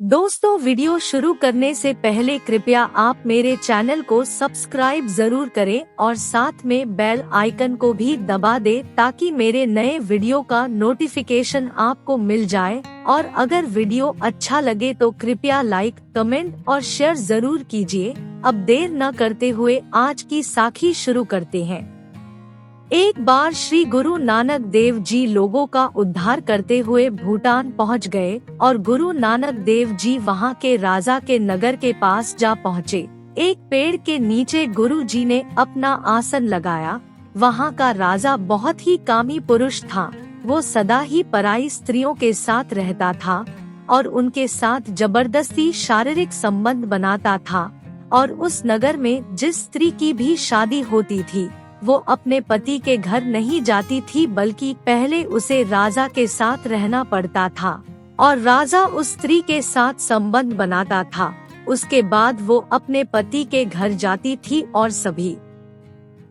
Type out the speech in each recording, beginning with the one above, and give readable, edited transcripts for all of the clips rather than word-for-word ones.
दोस्तों, वीडियो शुरू करने से पहले कृपया आप मेरे चैनल को सब्सक्राइब जरूर करें और साथ में बेल आइकन को भी दबा दें ताकि मेरे नए वीडियो का नोटिफिकेशन आपको मिल जाए। और अगर वीडियो अच्छा लगे तो कृपया लाइक, कमेंट और शेयर जरूर कीजिए। अब देर न करते हुए आज की साखी शुरू करते हैं। एक बार श्री गुरु नानक देव जी लोगों का उद्धार करते हुए भूटान पहुंच गए और गुरु नानक देव जी वहां के राजा के नगर के पास जा पहुंचे। एक पेड़ के नीचे गुरु जी ने अपना आसन लगाया। वहां का राजा बहुत ही कामी पुरुष था। वो सदा ही पराई स्त्रियों के साथ रहता था और उनके साथ जबरदस्ती शारीरिक संबंध बनाता था। और उस नगर में जिस स्त्री की भी शादी होती थी वो अपने पति के घर नहीं जाती थी, बल्कि पहले उसे राजा के साथ रहना पड़ता था और राजा उस स्त्री के साथ संबंध बनाता था। उसके बाद वो अपने पति के घर जाती थी और सभी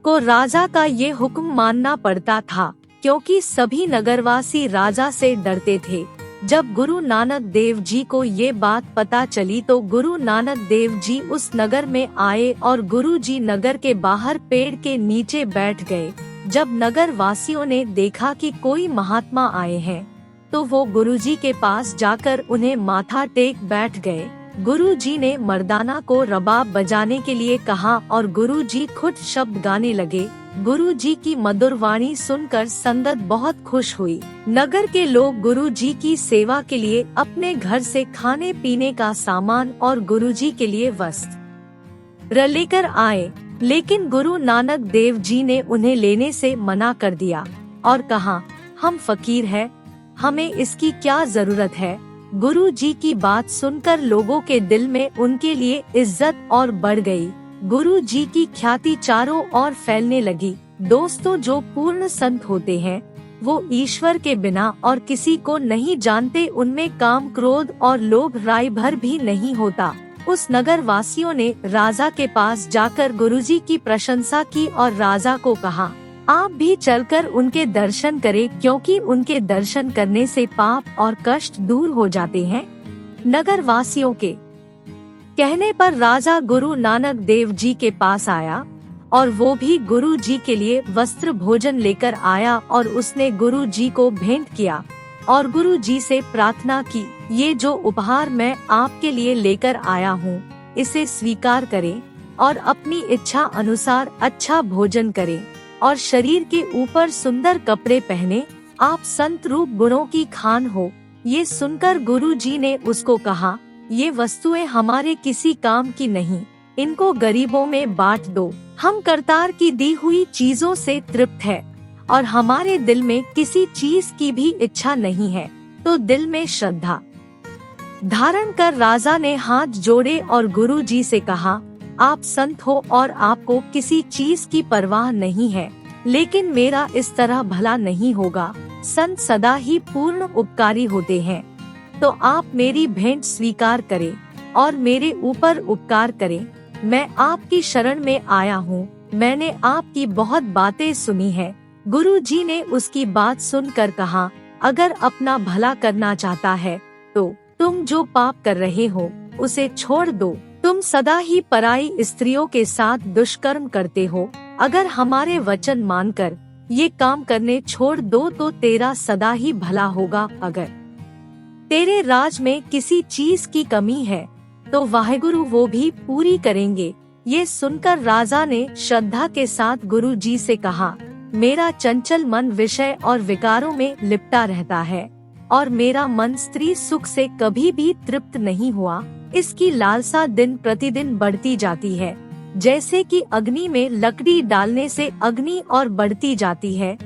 को राजा का ये हुक्म मानना पड़ता था, क्योंकि सभी नगरवासी राजा से डरते थे। जब गुरु नानक देव जी को ये बात पता चली तो गुरु नानक देव जी उस नगर में आए और गुरु जी नगर के बाहर पेड़ के नीचे बैठ गए। जब नगर वासियों ने देखा कि कोई महात्मा आए हैं तो वो गुरु जी के पास जाकर उन्हें माथा टेक बैठ गए। गुरु जी ने मर्दाना को रबाब बजाने के लिए कहा और गुरु जी खुद शब्द गाने लगे। गुरु जी की मधुर वाणी सुनकर संगत बहुत खुश हुई। नगर के लोग गुरु जी की सेवा के लिए अपने घर से खाने पीने का सामान और गुरु जी के लिए वस्त्र लेकर आए, लेकिन गुरु नानक देव जी ने उन्हें लेने से मना कर दिया और कहा, हम फकीर हैं, हमें इसकी क्या जरूरत है। गुरु जी की बात सुनकर लोगों के दिल में उनके लिए इज्जत और बढ़ गई। गुरु जी की ख्याति चारों ओर फैलने लगी। दोस्तों, जो पूर्ण संत होते हैं वो ईश्वर के बिना और किसी को नहीं जानते। उनमें काम, क्रोध और लोभ राय भर भी नहीं होता। उस नगर वासियों ने राजा के पास जाकर गुरुजी की प्रशंसा की और राजा को कहा, आप भी चलकर उनके दर्शन करें, क्योंकि उनके दर्शन करने से पाप और कष्ट दूर हो जाते हैं। नगर वासियों के कहने पर राजा गुरु नानक देव जी के पास आया और वो भी गुरु जी के लिए वस्त्र भोजन लेकर आया और उसने गुरु जी को भेंट किया और गुरु जी से प्रार्थना की, ये जो उपहार मैं आपके लिए लेकर आया हूँ इसे स्वीकार करें और अपनी इच्छा अनुसार अच्छा भोजन करें और शरीर के ऊपर सुंदर कपड़े पहने। आप संत रूप गुणों की खान हो। ये सुनकर गुरु जी ने उसको कहा, ये वस्तुएं हमारे किसी काम की नहीं, इनको गरीबों में बांट दो। हम करतार की दी हुई चीजों से तृप्त है और हमारे दिल में किसी चीज की भी इच्छा नहीं है। तो दिल में श्रद्धा धारण कर राजा ने हाथ जोड़े और गुरु जी से कहा, आप संत हो और आपको किसी चीज की परवाह नहीं है, लेकिन मेरा इस तरह भला नहीं होगा। संत सदा ही पूर्ण उपकारी होते हैं, तो आप मेरी भेंट स्वीकार करें और मेरे ऊपर उपकार करें। मैं आपकी शरण में आया हूँ। मैंने आपकी बहुत बातें सुनी है। गुरु जी ने उसकी बात सुनकर कहा, अगर अपना भला करना चाहता है तो तुम जो पाप कर रहे हो उसे छोड़ दो। तुम सदा ही पराई स्त्रियों के साथ दुष्कर्म करते हो। अगर हमारे वचन मानकर ये काम करने छोड़ दो तो तेरा सदा ही भला होगा। अगर तेरे राज में किसी चीज की कमी है तो वाहेगुरु वो भी पूरी करेंगे। ये सुनकर राजा ने श्रद्धा के साथ गुरु जी से कहा, मेरा चंचल मन विषय और विकारों में लिपटा रहता है और मेरा मन स्त्री सुख से कभी भी तृप्त नहीं हुआ। इसकी लालसा दिन प्रतिदिन बढ़ती जाती है, जैसे कि अग्नि में लकड़ी डालने से अग्नि और बढ़ती जाती है।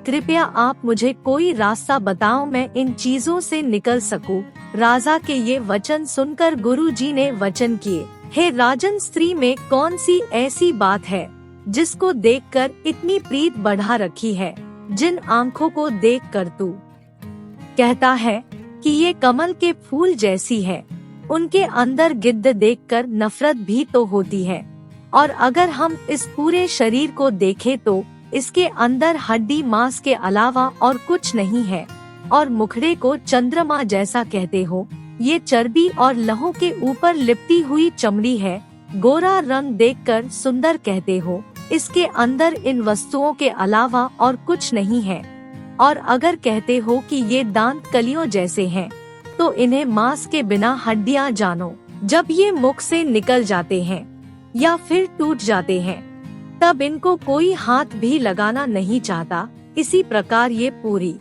कृपया आप मुझे कोई रास्ता बताओ, मैं इन चीजों से निकल सकूं। राजा के ये वचन सुनकर गुरु जी ने वचन किए, हे राजन, स्त्री में कौन सी ऐसी बात है जिसको देखकर इतनी प्रीत बढ़ा रखी है, जिन आँखों को देखकर तू कहता है कि ये कमल के फूल जैसी है, उनके अंदर गिद्ध देखकर नफरत भी तो होती है। और अगर हम इस पूरे शरीर को देखें तो इसके अंदर हड्डी मांस के अलावा और कुछ नहीं है। और मुखड़े को चंद्रमा जैसा कहते हो, ये चर्बी और लहू के ऊपर लिपटी हुई चमड़ी है। गोरा रंग देखकर सुंदर कहते हो, इसके अंदर इन वस्तुओं के अलावा और कुछ नहीं है। और अगर कहते हो कि ये दांत कलियों जैसे हैं, तो इन्हें मांस के बिना हड्डियां जानो। जब ये मुख से निकल जाते हैं या फिर टूट जाते हैं, तब इनको कोई हाथ भी लगाना नहीं चाहता। इसी प्रकार ये पूरी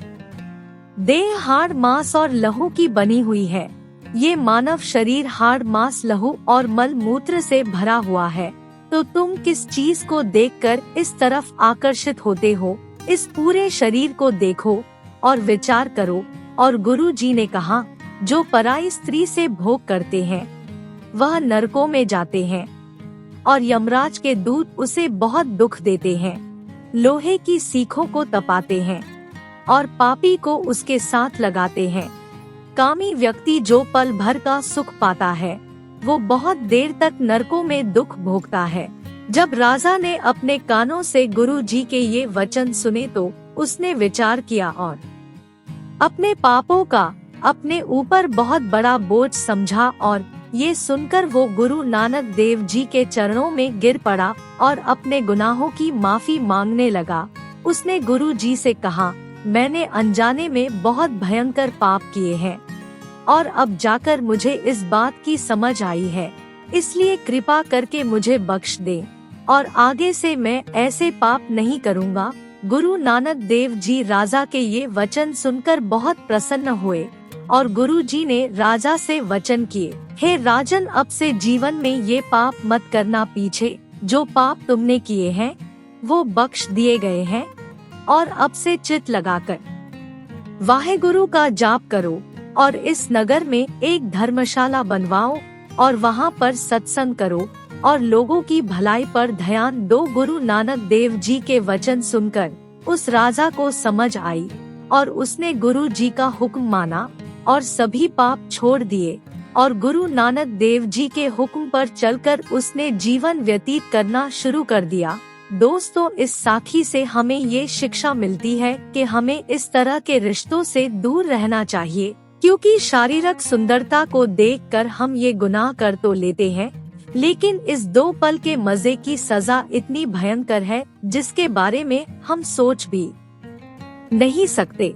देह हाड़ मांस और लहू की बनी हुई है। ये मानव शरीर हाड़ मांस लहू और मल मूत्र से भरा हुआ है। तो तुम किस चीज को देखकर इस तरफ आकर्षित होते हो? इस पूरे शरीर को देखो और विचार करो। और गुरु जी ने कहा, जो पराई स्त्री से भोग करते हैं वह नरकों में जाते हैं और यमराज के दूत उसे बहुत दुख देते हैं। लोहे की सीखों को तपाते हैं और पापी को उसके साथ लगाते हैं। कामी व्यक्ति जो पल भर का सुख पाता है, वो बहुत देर तक नरकों में दुख भोगता है। जब राजा ने अपने कानों से गुरु जी के ये वचन सुने तो उसने विचार किया और अपने पापों का अपने ऊपर बहुत बड़ा बोझ समझा। और ये सुनकर वो गुरु नानक देव जी के चरणों में गिर पड़ा और अपने गुनाहों की माफी मांगने लगा। उसने गुरु जी से कहा, मैंने अनजाने में बहुत भयंकर पाप किए हैं और अब जाकर मुझे इस बात की समझ आई है, इसलिए कृपा करके मुझे बख्श दे और आगे से मैं ऐसे पाप नहीं करूँगा। गुरु नानक देव जी राजा के ये वचन सुनकर बहुत प्रसन्न हुए और गुरु जी ने राजा से वचन किए, हे राजन, अब से जीवन में ये पाप मत करना। पीछे जो पाप तुमने किए हैं वो बख्श दिए गए हैं और अब से चित लगाकर वाहेगुरु का जाप करो और इस नगर में एक धर्मशाला बनवाओ और वहाँ पर सत्संग करो और लोगों की भलाई पर ध्यान दो। गुरु नानक देव जी के वचन सुनकर उस राजा को समझ आई और उसने गुरु जी का हुक्म माना और सभी पाप छोड़ दिए और गुरु नानक देव जी के हुक्म पर चलकर उसने जीवन व्यतीत करना शुरू कर दिया। दोस्तों, इस साखी से हमें ये शिक्षा मिलती है कि हमें इस तरह के रिश्तों से दूर रहना चाहिए, क्योंकि शारीरिक सुंदरता को देखकर हम ये गुनाह कर तो लेते हैं, लेकिन इस 2 पल के मजे की सजा इतनी भयंकर है जिसके बारे में हम सोच भी नहीं सकते।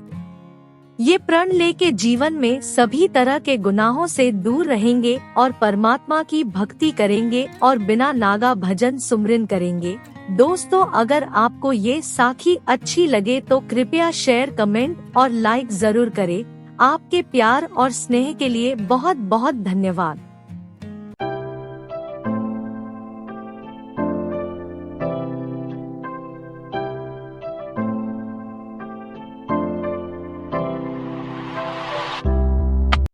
ये प्रण लेके जीवन में सभी तरह के गुनाहों से दूर रहेंगे और परमात्मा की भक्ति करेंगे और बिना नागा भजन सुमरन करेंगे। दोस्तों, अगर आपको ये साखी अच्छी लगे तो कृपया शेयर, कमेंट और लाइक जरूर करें। आपके प्यार और स्नेह के लिए बहुत बहुत धन्यवाद।